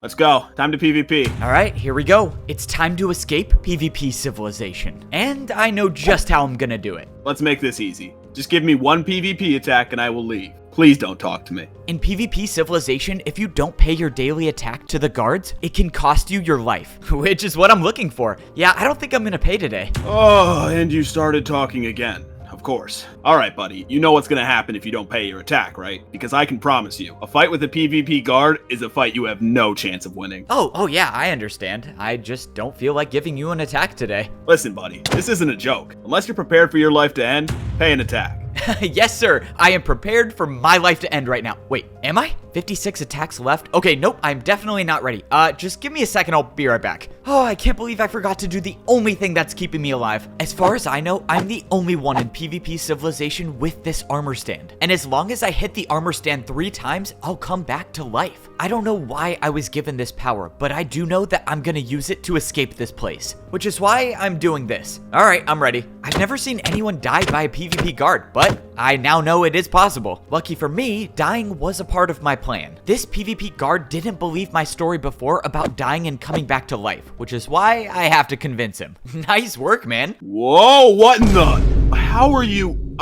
Let's go. Time to PvP. Alright, here we go. It's time to escape PvP civilization. And I know just how I'm gonna do it. Let's make this easy. Just give me one PvP attack and I will leave. Please don't talk to me. In PvP civilization, if you don't pay your daily attack to the guards, it can cost you your life, which is what I'm looking for. Yeah, I don't think I'm gonna pay today. Oh, and you started talking again. Of course. Alright, buddy, you know what's gonna happen if you don't pay your attack, right? Because I can promise you, a fight with a PvP guard is a fight you have no chance of winning. Oh yeah, I understand. I just don't feel like giving you an attack today. Listen, buddy, this isn't a joke. Unless you're prepared for your life to end, pay an attack. Yes, sir. I am prepared for my life to end right now. Wait, am I? 56 attacks left? Okay, nope, I'm definitely not ready. Just give me a second, I'll be right back. Oh, I can't believe I forgot to do the only thing that's keeping me alive. As far as I know, I'm the only one in PvP civilization with this armor stand. And as long as I hit the armor stand 3 times, I'll come back to life. I don't know why I was given this power, but I do know that I'm gonna use it to escape this place. Which is why I'm doing this. Alright, I'm ready. I've never seen anyone die by a PvP guard, but I now know it is possible. Lucky for me, dying was a part of my plan. This PvP guard didn't believe my story before about dying and coming back to life, which is why I have to convince him. Nice work, man. Whoa, what in the... How are you...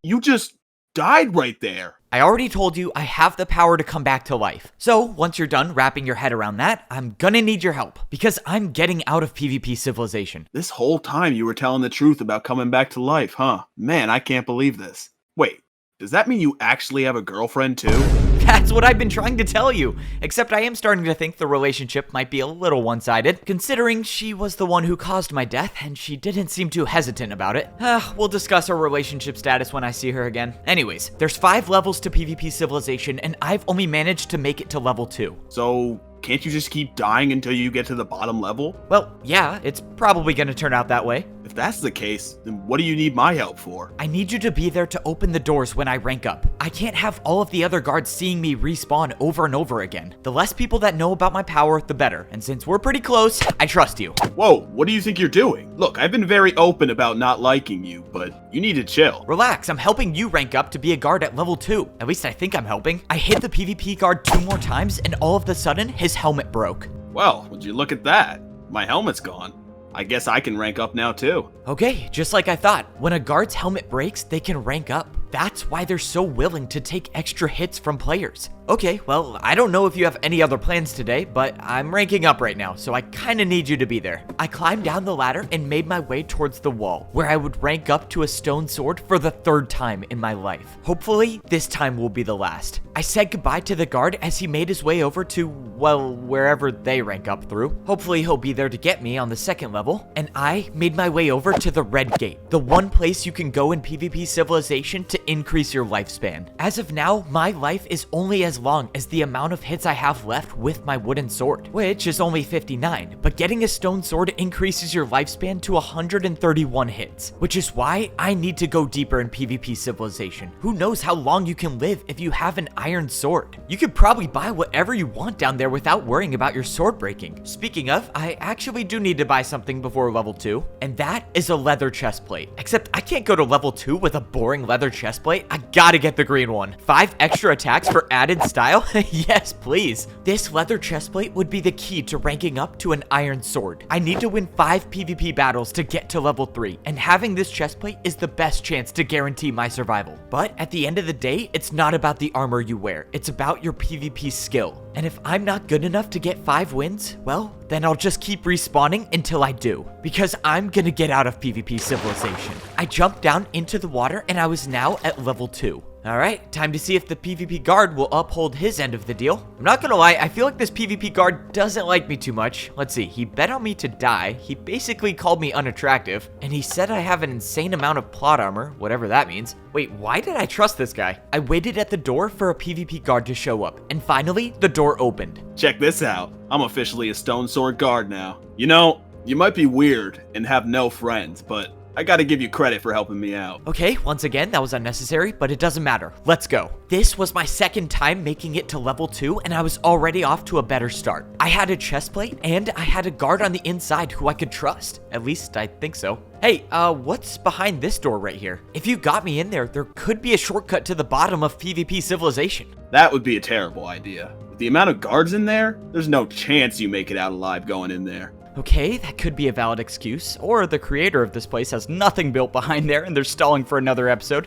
You just died right there. I already told you I have the power to come back to life. So once you're done wrapping your head around that, I'm gonna need your help because I'm getting out of PvP civilization. This whole time you were telling the truth about coming back to life, huh? Man, I can't believe this. Wait, does that mean you actually have a girlfriend too? That's what I've been trying to tell you, except I am starting to think the relationship might be a little one-sided, considering she was the one who caused my death, and she didn't seem too hesitant about it. We'll discuss our relationship status when I see her again. Anyways, there's 5 levels to PvP civilization, and I've only managed to make it to level 2. So, can't you just keep dying until you get to the bottom level? Well, yeah, it's probably gonna turn out that way. If that's the case, then what do you need my help for? I need you to be there to open the doors when I rank up. I can't have all of the other guards seeing me respawn over and over again. The less people that know about my power, the better. And since we're pretty close, I trust you. Whoa, what do you think you're doing? Look, I've been very open about not liking you, but you need to chill. Relax, I'm helping you rank up to be a guard at level 2. At least I think I'm helping. I hit the PvP guard 2 more times and all of a sudden, his helmet broke. Well, would you look at that? My helmet's gone. I guess I can rank up now too. Okay, just like I thought. When a guard's helmet breaks, they can rank up. That's why they're so willing to take extra hits from players. Okay, well, I don't know if you have any other plans today, but I'm ranking up right now, so I kinda need you to be there. I climbed down the ladder and made my way towards the wall, where I would rank up to a stone sword for the 3rd time in my life. Hopefully, this time will be the last. I said goodbye to the guard as he made his way over to, well, wherever they rank up through. Hopefully, he'll be there to get me on the 2nd level, and I made my way over to the red gate, the one place you can go in PvP civilization to increase your lifespan. As of now, my life is only as long as the amount of hits I have left with my wooden sword, which is only 59, but getting a stone sword increases your lifespan to 131 hits, which is why I need to go deeper in PvP civilization. Who knows how long you can live if you have an iron sword? You could probably buy whatever you want down there without worrying about your sword breaking. Speaking of, I actually do need to buy something before level 2, and that is a leather chestplate. Except I can't go to level 2 with a boring leather chestplate. I gotta get the green one. 5 extra attacks for added style? Yes, please. This leather chestplate would be the key to ranking up to an iron sword. I need to win 5 PvP battles to get to level 3, and having this chestplate is the best chance to guarantee my survival. But at the end of the day, it's not about the armor you wear. It's about your PvP skill. And if I'm not good enough to get 5 wins, well, then I'll just keep respawning until I do. Because I'm gonna get out of PvP civilization. I jumped down into the water and I was now at level 2. Alright, time to see if the PvP guard will uphold his end of the deal. I'm not gonna lie, I feel like this PvP guard doesn't like me too much. Let's see, he bet on me to die, he basically called me unattractive, and he said I have an insane amount of plot armor, whatever that means. Wait, why did I trust this guy? I waited at the door for a PvP guard to show up, and finally, the door opened. Check this out. I'm officially a stone sword guard now. You know, you might be weird and have no friends, but I gotta give you credit for helping me out. Okay, once again, that was unnecessary, but it doesn't matter. Let's go. This was my second time making it to level 2, and I was already off to a better start. I had a chest plate, and I had a guard on the inside who I could trust. At least, I think so. Hey, what's behind this door right here? If you got me in there, there could be a shortcut to the bottom of PvP Civilization. That would be a terrible idea. With the amount of guards in there, there's no chance you make it out alive going in there. Okay, that could be a valid excuse, or the creator of this place has nothing built behind there and they're stalling for another episode.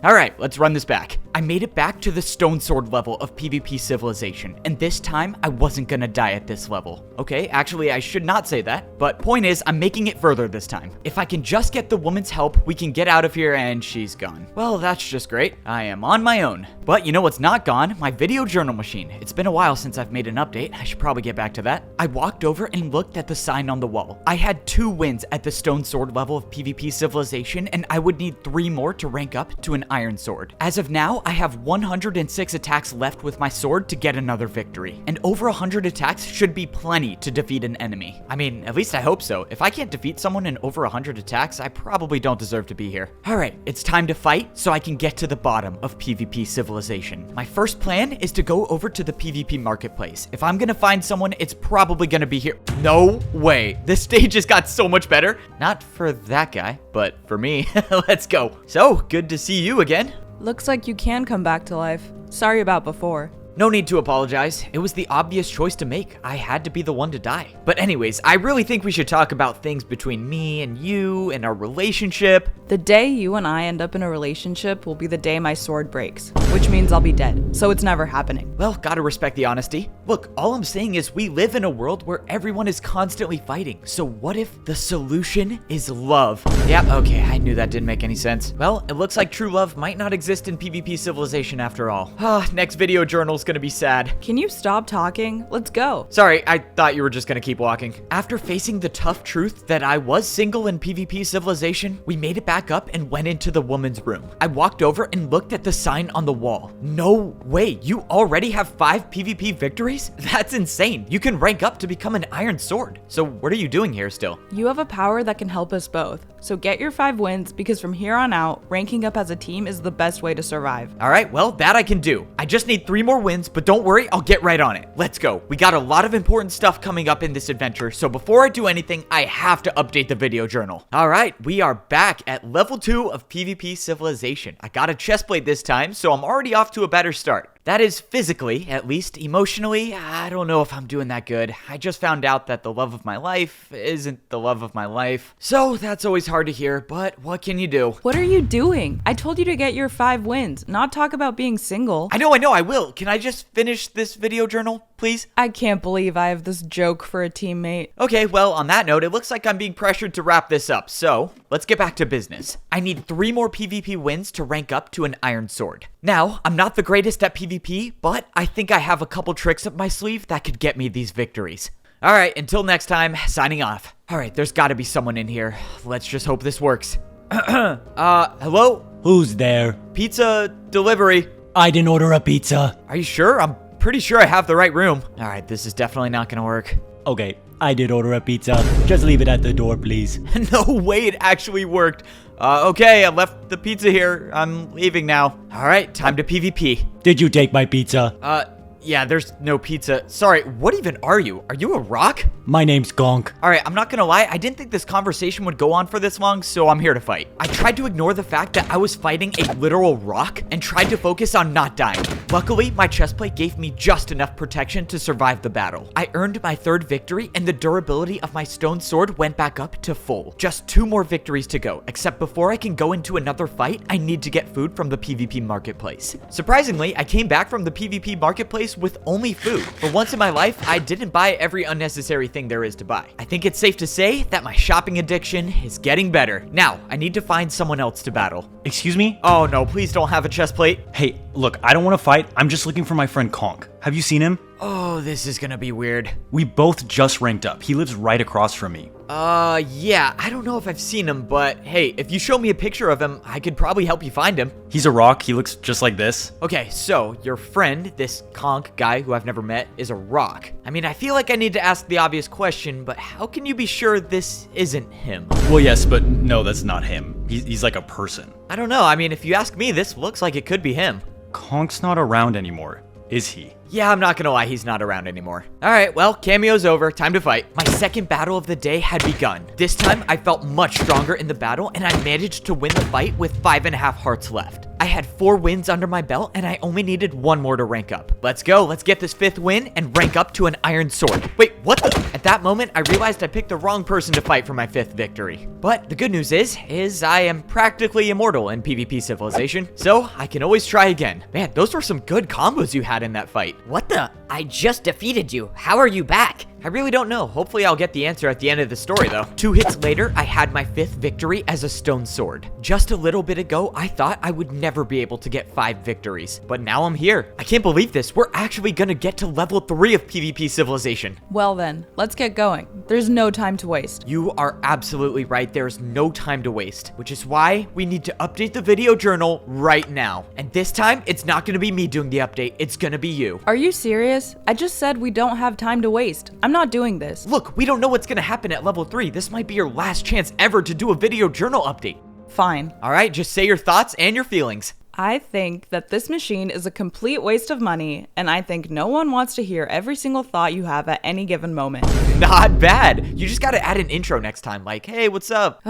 Alright, let's run this back. I made it back to the stone sword level of PvP Civilization, and this time I wasn't gonna die at this level. Okay, actually I should not say that, but point is I'm making it further this time. If I can just get the woman's help, we can get out of here and she's gone. Well, that's just great. I am on my own. But you know what's not gone? My video journal machine. It's been a while since I've made an update. I should probably get back to that. I walked over and looked at the sign on the wall. I had 2 wins at the stone sword level of PvP Civilization, and I would need 3 more to rank up to an iron sword. As of now, I have 106 attacks left with my sword to get another victory, and over 100 attacks should be plenty to defeat an enemy. I mean, at least I hope so. If I can't defeat someone in over 100 attacks, I probably don't deserve to be here. Alright, it's time to fight so I can get to the bottom of PvP Civilization. My first plan is to go over to the PvP marketplace. If I'm gonna find someone, it's probably gonna be here. No way. This stage just got so much better. Not for that guy, but for me. Let's go. So, good to see you again. Looks like you can come back to life. Sorry about before. No need to apologize. It was the obvious choice to make. I had to be the one to die. But anyways, I really think we should talk about things between me and you and our relationship. The day you and I end up in a relationship will be the day my sword breaks, which means I'll be dead, so it's never happening. Well, gotta respect the honesty. Look, all I'm saying is we live in a world where everyone is constantly fighting. So what if the solution is love? Yep, okay, I knew that didn't make any sense. Well, it looks like true love might not exist in PvP Civilization after all. Next video journal's gonna be sad. Can you stop talking? Let's go. Sorry, I thought you were just gonna keep walking. After facing the tough truth that I was single in PvP Civilization, we made it back up and went into the woman's room. I walked over and looked at the sign on the wall. No way, you already have 5 PvP victories? That's insane. You can rank up to become an iron sword. So what are you doing here still? You have a power that can help us both. So get your 5 wins, because from here on out, ranking up as a team is the best way to survive. Alright, well, that I can do. I just need 3 more wins, but don't worry, I'll get right on it. Let's go. We got a lot of important stuff coming up in this adventure, so before I do anything, I have to update the video journal. Alright, we are back at level 2 of PvP Civilization. I got a chestplate this time, so I'm already off to a better start. That is physically, at least. Emotionally, I don't know if I'm doing that good. I just found out that the love of my life isn't the love of my life. So that's always hard to hear, but what can you do? What are you doing? I told you to get your 5 wins, not talk about being single. I know, I will. Can I just finish this video journal, please? I can't believe I have this joke for a teammate. Okay, well, on that note, it looks like I'm being pressured to wrap this up, so let's get back to business. I need 3 more PvP wins to rank up to an iron sword. Now, I'm not the greatest at PvP, but I think I have a couple tricks up my sleeve that could get me these victories. Alright, until next time, signing off. Alright, there's gotta be someone in here. Let's just hope this works. Hello? Who's there? Pizza delivery. I didn't order a pizza. Are you sure? I'm pretty sure I have the right room. Alright, this is definitely not gonna work. Okay, I did order a pizza. Just leave it at the door, please. No way it actually worked. Okay, I left the pizza here. I'm leaving now. Alright, time to PvP. Did you take my pizza? Yeah, there's no pizza. Sorry, what even are you? Are you a rock? My name's Gonk. Alright, I'm not gonna lie, I didn't think this conversation would go on for this long, so I'm here to fight. I tried to ignore the fact that I was fighting a literal rock and tried to focus on not dying. Luckily, my chestplate gave me just enough protection to survive the battle. I earned my 3rd victory, and the durability of my stone sword went back up to full. Just 2 more victories to go, except before I can go into another fight, I need to get food from the PvP marketplace. Surprisingly, I came back from the PvP marketplace with only food. For once in my life, I didn't buy every unnecessary thing there is to buy. I think it's safe to say that my shopping addiction is getting better. Now, I need to find someone else to battle. Excuse me? Oh no, please don't have a chestplate. Hey, look, I don't want to fight. I'm just looking for my friend Conk. Have you seen him? Oh, this is gonna be weird. We both just ranked up. He lives right across from me. Yeah, I don't know if I've seen him, but hey, if you show me a picture of him, I could probably help you find him. He's a rock. He looks just like this. Okay, so your friend, this conch guy who I've never met, is a rock. I mean, I feel like I need to ask the obvious question, but how can you be sure this isn't him? Well, yes, but no, that's not him. He's like a person. I don't know. I mean, if you ask me, this looks like it could be him. Conch's not around anymore, is he? Yeah, I'm not gonna lie, he's not around anymore. Alright, well, cameo's over, time to fight. My second battle of the day had begun. This time, I felt much stronger in the battle, and I managed to win the fight with 5.5 hearts left. I had 4 wins under my belt, and I only needed 1 more to rank up. Let's go, let's get this 5th win and rank up to an iron sword. Wait, what the? At that moment, I realized I picked the wrong person to fight for my 5th victory. But the good news is I am practically immortal in PvP Civilization, so I can always try again. Man, those were some good combos you had in that fight. What the? I just defeated you. How are you back? I really don't know. Hopefully I'll get the answer at the end of the story though. 2 hits later, I had my 5th victory as a stone sword. Just a little bit ago, I thought I would never be able to get 5 victories, but now I'm here. I can't believe this. We're actually gonna get to level 3 of PvP Civilization. Well then, let's get going. There's no time to waste. You are absolutely right. There's no time to waste, which is why we need to update the video journal right now. And this time, it's not gonna be me doing the update. It's gonna be you. Are you serious? I just said we don't have time to waste. I'm not doing this. Look, we don't know what's gonna happen at level 3. This might be your last chance ever to do a video journal update. Fine. All right, just say your thoughts and your feelings. I think that this machine is a complete waste of money, and I think no one wants to hear every single thought you have at any given moment. Not bad. You just gotta add an intro next time, like, hey, what's up?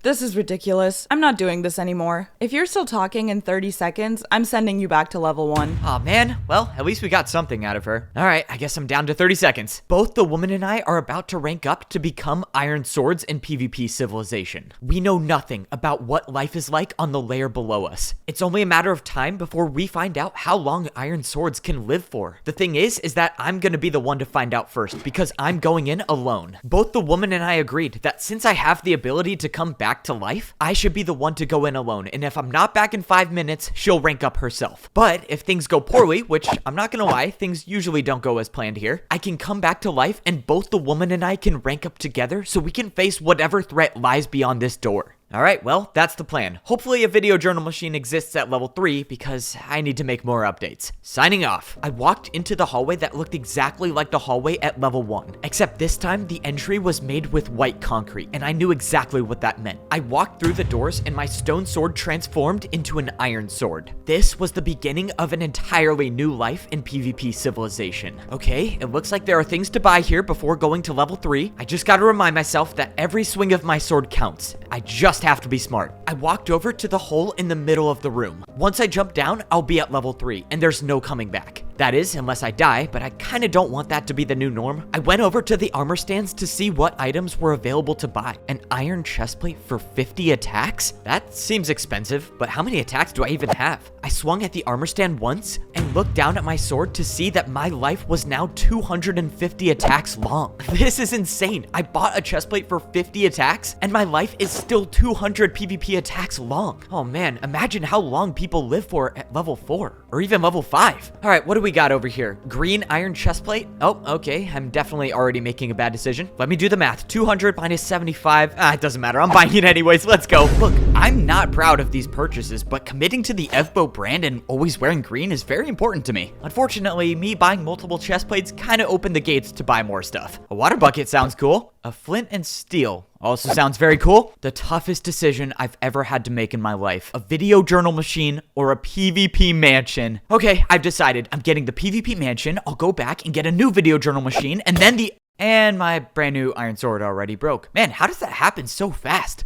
This is ridiculous. I'm not doing this anymore. If you're still talking in 30 seconds, I'm sending you back to level 1. Aw, man. Well, at least we got something out of her. All right, I guess I'm down to 30 seconds. Both the woman and I are about to rank up to become iron swords in PvP Civilization. We know nothing about what life is like on the layer below us. It's only a matter of time before we find out how long iron swords can live for. The thing is that I'm gonna be the one to find out first because I'm going in alone. Both the woman and I agreed that since I have the ability to come back to life, I should be the one to go in alone, and if I'm not back in 5 minutes, she'll rank up herself. But if things go poorly, which I'm not gonna lie, things usually don't go as planned here, I can come back to life and both the woman and I can rank up together so we can face whatever threat lies beyond this door. Alright, well, that's the plan. Hopefully a video journal machine exists at level 3 because I need to make more updates. Signing off. I walked into the hallway that looked exactly like the hallway at level 1, except this time the entry was made with white concrete, and I knew exactly what that meant. I walked through the doors and my stone sword transformed into an iron sword. This was the beginning of an entirely new life in PvP Civilization. Okay, it looks like there are things to buy here before going to level 3. I just gotta remind myself that every swing of my sword counts. I just have to be smart. I walked over to the hole in the middle of the room. Once I jump down, I'll be at level 3, and there's no coming back. That is, unless I die, but I kinda don't want that to be the new norm. I went over to the armor stands to see what items were available to buy. An iron chestplate for 50 attacks? That seems expensive, but how many attacks do I even have? I swung at the armor stand once and looked down at my sword to see that my life was now 250 attacks long. This is insane. I bought a chestplate for 50 attacks, and my life is still 200 PvP attacks long. Oh man, imagine how long people live for at level 4, or even level 5. All right, what do we got over here? Green iron chestplate? Oh, okay, I'm definitely already making a bad decision. Let me do the math. 200 minus 75. It doesn't matter. I'm buying it anyways. Let's go. Look, I'm not proud of these purchases, but committing to the Evbo brand and always wearing green is very important to me. Unfortunately, me buying multiple chestplates kind of opened the gates to buy more stuff. A water bucket sounds cool. A flint and steel also sounds very cool. The toughest decision I've ever had to make in my life. A video journal machine or a PvP mansion. Okay, I've decided. I'm getting the PvP mansion. I'll go back and get a new video journal machine and then and my brand new iron sword already broke. Man, how does that happen so fast?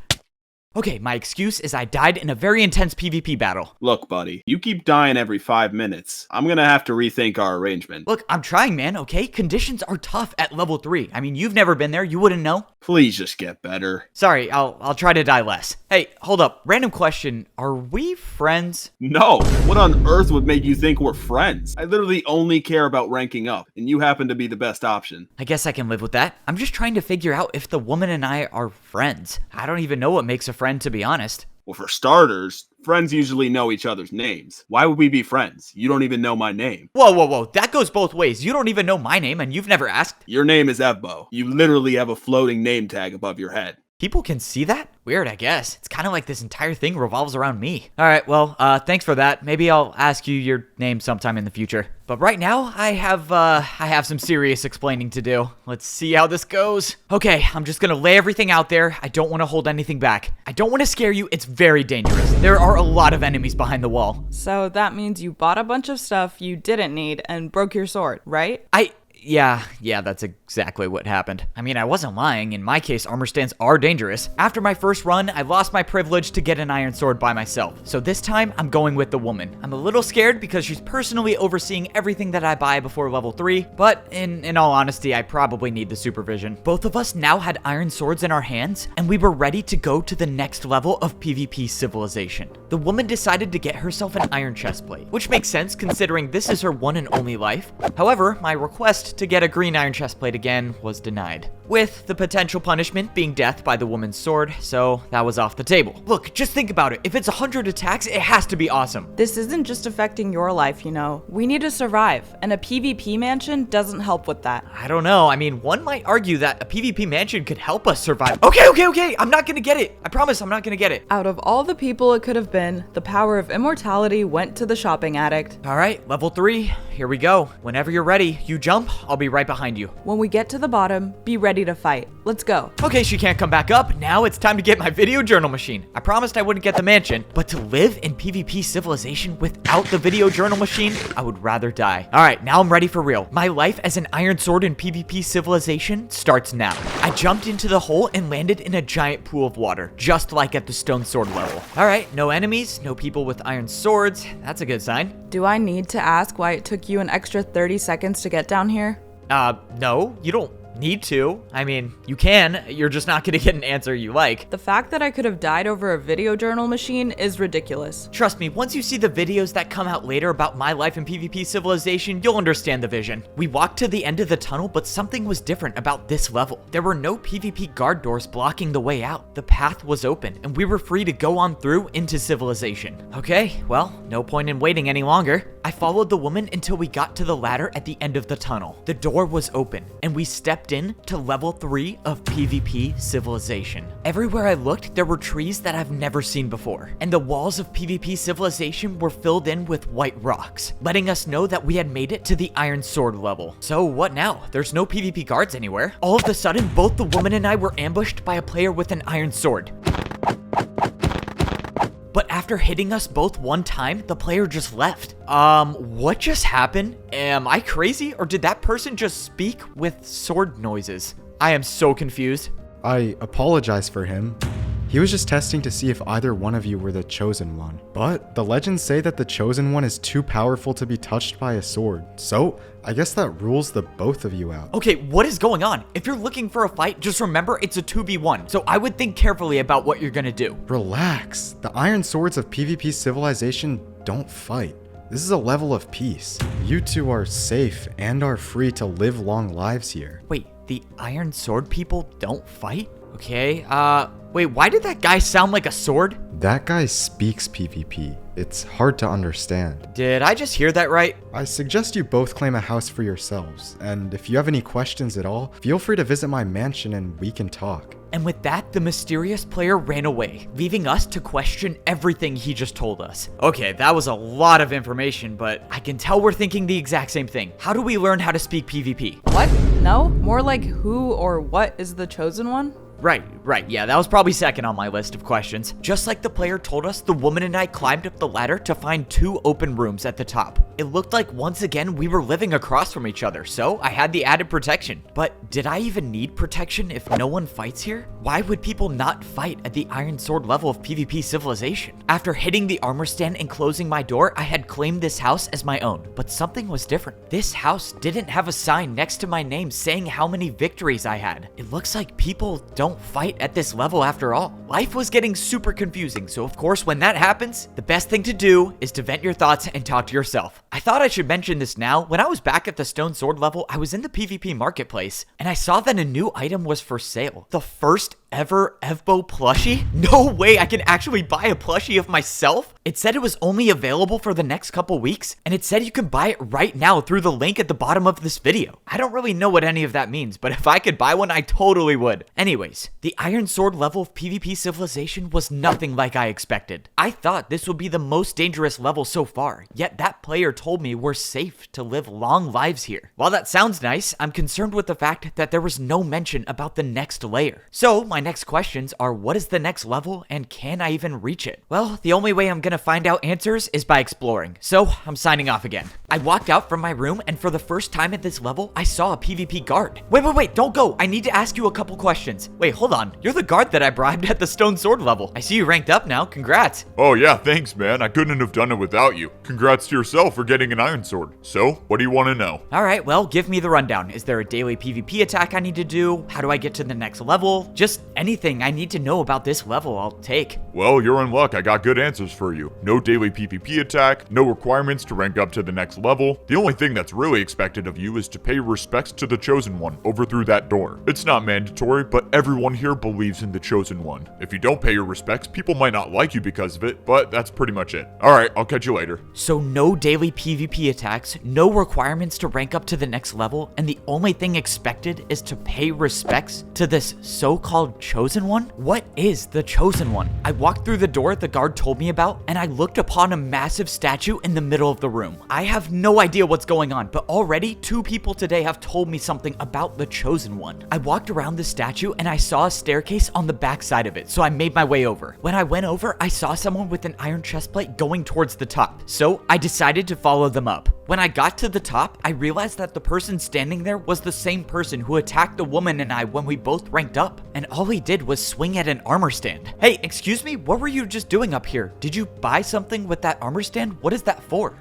Okay, my excuse is I died in a very intense PvP battle. Look, buddy, you keep dying every 5 minutes. I'm gonna have to rethink our arrangement. Look, I'm trying, man, okay? Conditions are tough at level 3. I mean, you've never been there. You wouldn't know. Please just get better. Sorry, I'll try to die less. Hey, hold up. Random question. Are we friends? No. What on earth would make you think we're friends? I literally only care about ranking up, and you happen to be the best option. I guess I can live with that. I'm just trying to figure out if the woman and I are friends. I don't even know what makes a friend, to be honest. Well, for starters, Friends usually know each other's names. Why would we be friends? You don't even know my name. Whoa. That goes both ways. You don't even know my name and you've never asked. Your name is Evbo. You literally have a floating name tag above your head. People can see that? Weird, I guess. It's kind of like this entire thing revolves around me. All right, well, thanks for that. Maybe I'll ask you your name sometime in the future. But right now, I have some serious explaining to do. Let's see how this goes. Okay, I'm just gonna lay everything out there. I don't want to hold anything back. I don't want to scare you. It's very dangerous. There are a lot of enemies behind the wall. So that means you bought a bunch of stuff you didn't need and broke your sword, right? Yeah, that's exactly what happened. I mean, I wasn't lying. In my case, armor stands are dangerous. After my first run, I lost my privilege to get an iron sword by myself. So this time, I'm going with the woman. I'm a little scared because she's personally overseeing everything that I buy before level 3, but in all honesty, I probably need the supervision. Both of us now had iron swords in our hands, and we were ready to go to the next level of PvP civilization. The woman decided to get herself an iron chestplate, which makes sense considering this is her one and only life. However, my request to get a green iron chestplate again was denied, with the potential punishment being death by the woman's sword, so that was off the table. Look, just think about it. If it's 100 attacks, it has to be awesome. This isn't just affecting your life, you know. We need to survive, and a PvP mansion doesn't help with that. I don't know. I mean, one might argue that a PvP mansion could help us survive. Okay. I'm not gonna get it. I promise I'm not gonna get it. Out of all the people it could have been, the power of immortality went to the shopping addict. All right, level 3. Here we go. Whenever you're ready, you jump. I'll be right behind you. When we get to the bottom, be ready to fight. Let's go. Okay, she can't come back up. Now it's time to get my video journal machine. I promised I wouldn't get the mansion, but to live in PvP civilization without the video journal machine, I would rather die. All right, now I'm ready for real. My life as an iron sword in PvP civilization starts now. I jumped into the hole and landed in a giant pool of water, just like at the stone sword level. All right, no enemies, no people with iron swords. That's a good sign. Do I need to ask why it took you an extra 30 seconds to get down here? No, you don't need to. I mean, you can. You're just not gonna get an answer you like. The fact that I could have died over a video journal machine is ridiculous. Trust me, once you see the videos that come out later about my life in PvP civilization, you'll understand the vision. We walked to the end of the tunnel, but something was different about this level. There were no PvP guard doors blocking the way out. The path was open, and we were free to go on through into civilization. Okay, well, no point in waiting any longer. I followed the woman until we got to the ladder at the end of the tunnel. The door was open, and we stepped in to level 3 of PvP civilization. Everywhere I looked, there were trees that I've never seen before, and the walls of PvP civilization were filled in with white rocks, letting us know that we had made it to the iron sword level. So what now? There's no PvP guards anywhere. All of a sudden, both the woman and I were ambushed by a player with an iron sword. But after hitting us both one time, the player just left. What just happened? Am I crazy, or did that person just speak with sword noises? I am so confused. I apologize for him. He was just testing to see if either one of you were the chosen one. But the legends say that the chosen one is too powerful to be touched by a sword. So I guess that rules the both of you out. Okay, what is going on? If you're looking for a fight, just remember it's a 2v1. So I would think carefully about what you're gonna do. Relax. The iron swords of PvP civilization don't fight. This is a level of peace. You two are safe and are free to live long lives here. Wait, the iron sword people don't fight? Okay, wait, why did that guy sound like a sword? That guy speaks PvP. It's hard to understand. Did I just hear that right? I suggest you both claim a house for yourselves, and if you have any questions at all, feel free to visit my mansion and we can talk. And with that, the mysterious player ran away, leaving us to question everything he just told us. Okay, that was a lot of information, but I can tell we're thinking the exact same thing. How do we learn how to speak PvP? What? No? More like who or what is the chosen one? Right, yeah, that was probably second on my list of questions. Just like the player told us, the woman and I climbed up the ladder to find 2 open rooms at the top. It looked like once again we were living across from each other, so I had the added protection. But did I even need protection if no one fights here? Why would people not fight at the iron sword level of PvP civilization? After hitting the armor stand and closing my door, I had claimed this house as my own, but something was different. This house didn't have a sign next to my name saying how many victories I had. It looks like people don't fight at this level after all. Life was getting super confusing, so of course when that happens, the best thing to do is to vent your thoughts and talk to yourself. I thought I should mention this now. When I was back at the stone sword level, I was in the PvP marketplace, and I saw that a new item was for sale. The first ever Evbo plushie? No way I can actually buy a plushie of myself? It said it was only available for the next couple weeks, and it said you can buy it right now through the link at the bottom of this video. I don't really know what any of that means, but if I could buy one, I totally would. Anyways, the Iron Sword level of PvP Civilization was nothing like I expected. I thought this would be the most dangerous level so far, yet that player told me we're safe to live long lives here. While that sounds nice, I'm concerned with the fact that there was no mention about the next layer. So my next questions are, what is the next level and can I even reach it? Well, the only way I'm gonna find out answers is by exploring, so I'm signing off again. I walked out from my room and for the first time at this level, I saw a PvP guard. Wait, don't go. I need to ask you a couple questions. Wait, hold on. You're the guard that I bribed at the Stone Sword level. I see you ranked up now. Congrats. Oh yeah, thanks man. I couldn't have done it without you. Congrats to yourself for getting an Iron Sword. So, what do you want to know? Alright, well, give me the rundown. Is there a daily PvP attack I need to do? How do I get to the next level? Just anything I need to know about this level, I'll take. Well, you're in luck. I got good answers for you. No daily PvP attack, no requirements to rank up to the next level. The only thing that's really expected of you is to pay respects to the Chosen One over through that door. It's not mandatory, but everyone here believes in the Chosen One. If you don't pay your respects, people might not like you because of it, but that's pretty much it. Alright, I'll catch you later. So no daily PvP attacks, no requirements to rank up to the next level, and the only thing expected is to pay respects to this so-called Chosen One? What is the Chosen One? I walked through the door the guard told me about, and I looked upon a massive statue in the middle of the room. I have no idea what's going on, but already 2 people today have told me something about the Chosen One. I walked around the statue and I saw a staircase on the back side of it, so I made my way over. When I went over, I saw someone with an iron chestplate going towards the top, so I decided to follow them up. When I got to the top, I realized that the person standing there was the same person who attacked the woman and I when we both ranked up, and all he did was swing at an armor stand. Hey, excuse me, what were you just doing up here? Did you buy something with that armor stand? What is that for?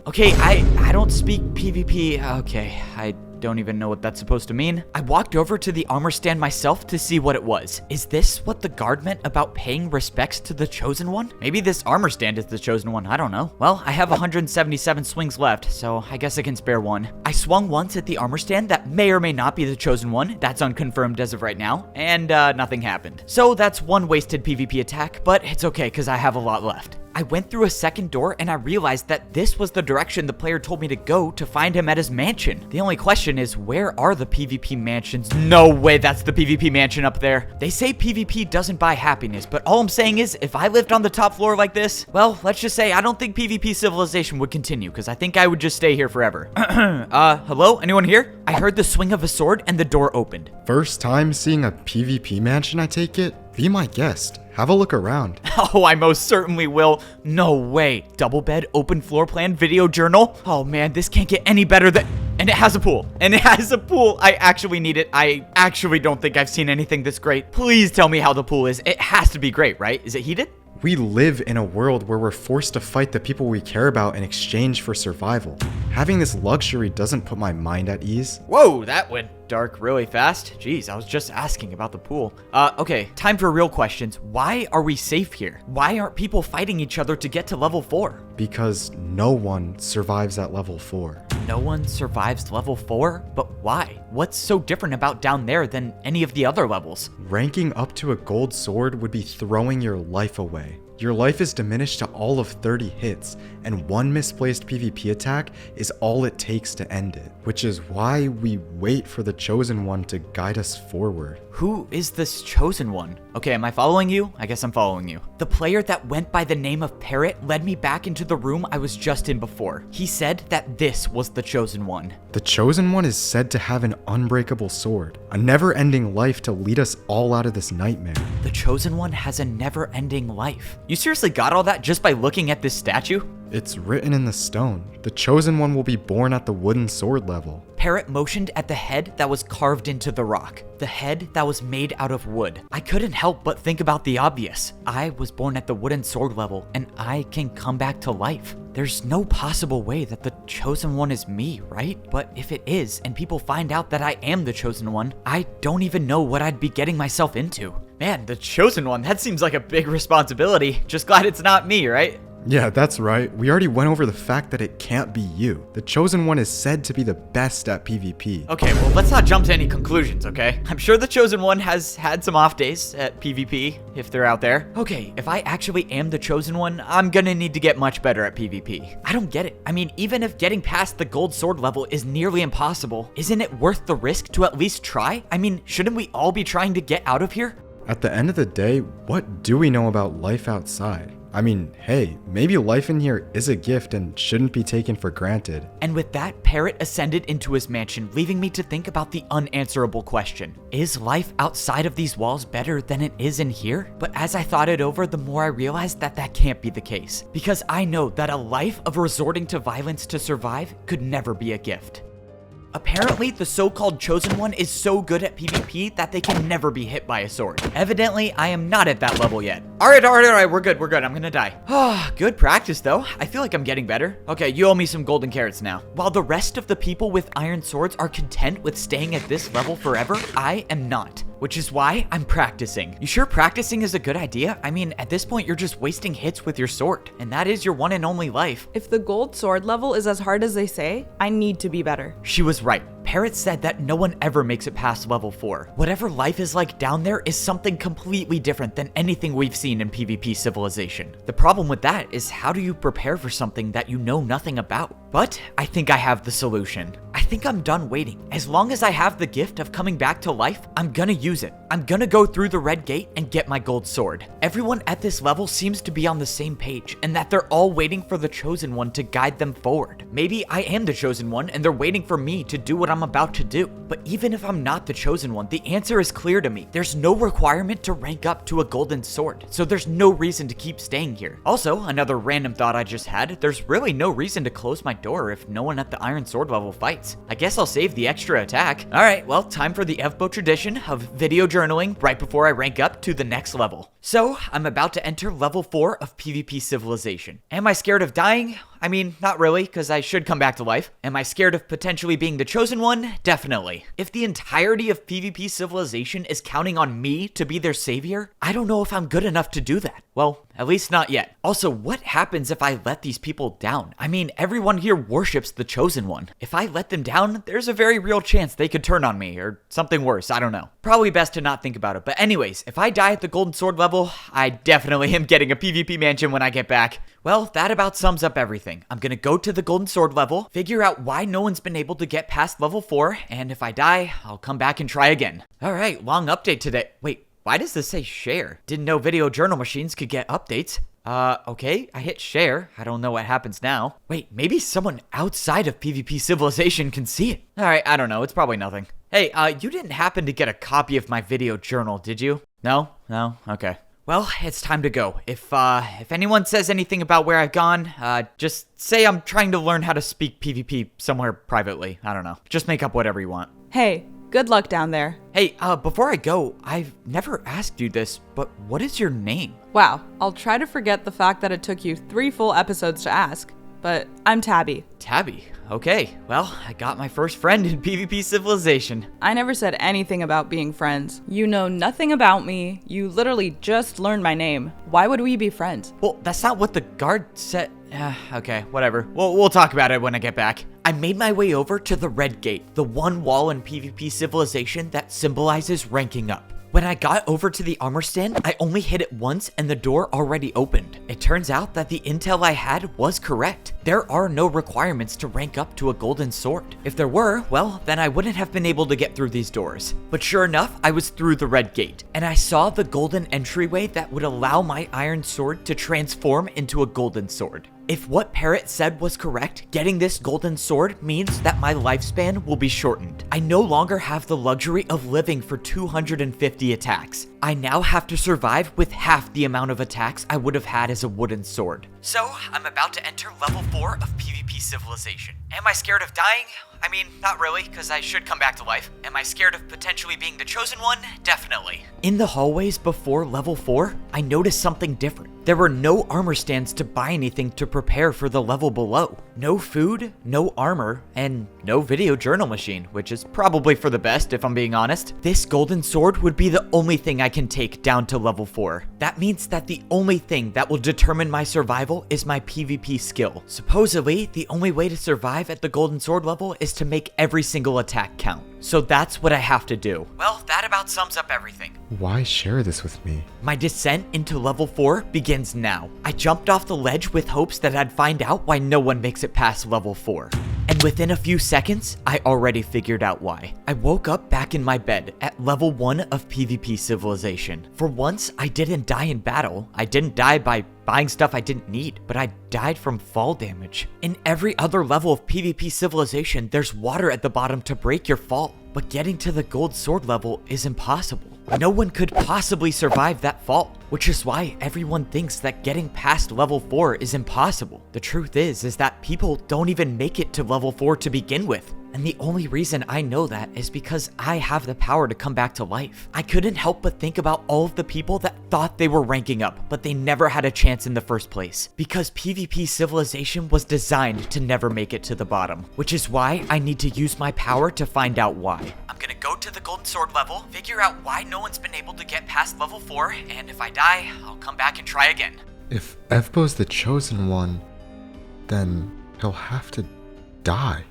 Okay, I don't speak PvP. Okay, I don't even know what that's supposed to mean. I walked over to the armor stand myself to see what it was. Is this what the guard meant about paying respects to the Chosen One? Maybe this armor stand is the Chosen One, I don't know. Well, I have 177 swings left, so I guess I can spare one. I swung once at the armor stand that may or may not be the Chosen One. That's unconfirmed as of right now, and nothing happened. So that's one wasted PvP attack, but it's okay because I have a lot left. I went through a second door and I realized that this was the direction the player told me to go to find him at his mansion. The only question is, where are the PvP mansions? No way that's the PvP mansion up there. They say PvP doesn't buy happiness, but all I'm saying is, if I lived on the top floor like this, well, let's just say I don't think PvP Civilization would continue, because I think I would just stay here forever. Hello? Anyone here? I heard the swing of a sword and the door opened. First time seeing a PvP mansion, I take it? Be my guest. Have a look around. Oh, I most certainly will. No way. Double bed, open floor plan, video journal. Oh man, this can't get any better than... And it has a pool. I actually need it. I actually don't think I've seen anything this great. Please tell me how the pool is. It has to be great, right? Is it heated? We live in a world where we're forced to fight the people we care about in exchange for survival. Having this luxury doesn't put my mind at ease. Whoa, that went dark really fast. Jeez, I was just asking about the pool. Okay, time for real questions. Why are we safe here? Why aren't people fighting each other to get to level 4? Because no one survives at level 4. No one survives level 4? But why? What's so different about down there than any of the other levels? Ranking up to a gold sword would be throwing your life away. Your life is diminished to all of 30 hits, and one misplaced PvP attack is all it takes to end it, which is why we wait for the Chosen One to guide us forward. Who is this Chosen One? Okay, am I following you? I guess I'm following you. The player that went by the name of Parrot led me back into the room I was just in before. He said that this was the Chosen One. The Chosen One is said to have an unbreakable sword, a never-ending life to lead us all out of this nightmare. The Chosen One has a never-ending life. You seriously got all that just by looking at this statue? It's written in the stone. The Chosen One will be born at the wooden sword level. Parrot motioned at the head that was carved into the rock. The head that was made out of wood. I couldn't help but think about the obvious. I was born at the wooden sword level, and I can come back to life. There's no possible way that the Chosen One is me, right? But if it is, and people find out that I am the Chosen One, I don't even know what I'd be getting myself into. Man, the Chosen One, that seems like a big responsibility. Just glad it's not me, right? Yeah, that's right. We already went over the fact that it can't be you. The Chosen One is said to be the best at PvP. Okay, well, let's not jump to any conclusions, okay? I'm sure the Chosen One has had some off days at PvP, if they're out there. Okay, if I actually am the Chosen One, I'm gonna need to get much better at PvP. I don't get it. I mean, even if getting past the gold sword level is nearly impossible, isn't it worth the risk to at least try? I mean, shouldn't we all be trying to get out of here? At the end of the day, what do we know about life outside? I mean, hey, maybe life in here is a gift and shouldn't be taken for granted. And with that, Parrot ascended into his mansion, leaving me to think about the unanswerable question. Is life outside of these walls better than it is in here? But as I thought it over, the more I realized that that can't be the case. Because I know that a life of resorting to violence to survive could never be a gift. Apparently, the so-called Chosen One is so good at PvP that they can never be hit by a sword. Evidently, I am not at that level yet. All right, we're good, I'm gonna die. Good practice, though. I feel like I'm getting better. Okay, you owe me some golden carrots now. While the rest of the people with iron swords are content with staying at this level forever, I am not. Which is why I'm practicing. You sure practicing is a good idea? I mean, at this point, you're just wasting hits with your sword, and that is your one and only life. If the gold sword level is as hard as they say, I need to be better. She was right. Parrot said that no one ever makes it past level 4. Whatever life is like down there is something completely different than anything we've seen in PvP Civilization. The problem with that is, how do you prepare for something that you know nothing about? But I think I have the solution. I think I'm done waiting. As long as I have the gift of coming back to life, I'm gonna use it. I'm gonna go through the red gate and get my gold sword. Everyone at this level seems to be on the same page, and that they're all waiting for the Chosen One to guide them forward. Maybe I am the Chosen One and they're waiting for me to do what I'm about to do. But even if I'm not the Chosen One, the answer is clear to me. There's no requirement to rank up to a golden sword, so there's no reason to keep staying here. Also, another random thought I just had, there's really no reason to close my door if no one at the iron sword level fights. I guess I'll save the extra attack. Alright, well, time for the Evbo tradition of video journaling right before I rank up to the next level. So, I'm about to enter level 4 of PvP Civilization. Am I scared of dying? I mean, not really, because I should come back to life. Am I scared of potentially being the Chosen One? Definitely. If the entirety of PvP Civilization is counting on me to be their savior, I don't know if I'm good enough to do that. Well, at least not yet. Also, what happens if I let these people down? I mean, everyone here worships the Chosen One. If I let them down, there's a very real chance they could turn on me, or something worse, I don't know. Probably best to not think about it, but anyways, if I die at the Golden Sword level, I definitely am getting a PvP mansion when I get back. Well, that about sums up everything. I'm gonna go to the Golden Sword level, figure out why no one's been able to get past level 4, and if I die, I'll come back and try again. Alright, long update today. Wait, why does this say share? Didn't know video journal machines could get updates. Okay, I hit share. I don't know what happens now. Wait, maybe someone outside of PvP Civilization can see it. Alright, I don't know, it's probably nothing. Hey, you didn't happen to get a copy of my video journal, did you? No? No? Okay. Well, it's time to go. If anyone says anything about where I've gone, just say I'm trying to learn how to speak PvP somewhere privately. I don't know. Just make up whatever you want. Hey, good luck down there. Hey, before I go, I've never asked you this, but what is your name? Wow, I'll try to forget the fact that it took you 3 full episodes to ask, but I'm Tabby. Tabby. Okay, well, I got my first friend in PvP Civilization. I never said anything about being friends. You know nothing about me. You literally just learned my name. Why would we be friends? Well, that's not what the guard said. Okay, whatever. We'll talk about it when I get back. I made my way over to the Red Gate, the one wall in PvP Civilization that symbolizes ranking up. When I got over to the armor stand, I only hit it once and the door already opened. It turns out that the intel I had was correct. There are no requirements to rank up to a golden sword. If there were, well, then I wouldn't have been able to get through these doors. But sure enough, I was through the Red Gate, and I saw the golden entryway that would allow my iron sword to transform into a golden sword. If what Parrot said was correct, getting this golden sword means that my lifespan will be shortened. I no longer have the luxury of living for 250 attacks. I now have to survive with half the amount of attacks I would have had as a wooden sword. So, I'm about to enter level 4 of PvP Civilization. Am I scared of dying? I mean, not really, because I should come back to life. Am I scared of potentially being the chosen one? Definitely. In the hallways before level 4, I noticed something different. There were no armor stands to buy anything to prepare for the level below. No food, no armor, and no video journal machine, which is probably for the best if I'm being honest. This golden sword would be the only thing I can take down to level 4. That means that the only thing that will determine my survival is my PvP skill. Supposedly, the only way to survive at the golden sword level is to make every single attack count. So that's what I have to do. Well, that about sums up everything. Why share this with me? My descent into level 4 begins now. I jumped off the ledge with hopes that I'd find out why no one makes it past level 4. And within a few seconds, I already figured out why. I woke up back in my bed at level 1 of PvP Civilization. For once, I didn't die in battle. I didn't die by buying stuff I didn't need, but I died from fall damage. In every other level of PvP Civilization, there's water at the bottom to break your fall, but getting to the gold sword level is impossible. No one could possibly survive that fall, which is why everyone thinks that getting past level 4 is impossible. The truth is that people don't even make it to level 4 to begin with. And the only reason I know that is because I have the power to come back to life. I couldn't help but think about all of the people that thought they were ranking up, but they never had a chance in the first place. Because PvP Civilization was designed to never make it to the bottom, which is why I need to use my power to find out why. I'm gonna go to the golden sword level, figure out why no one's been able to get past level 4, and if I die, I'll come back and try again. If Evbo's the chosen one, then he'll have to die.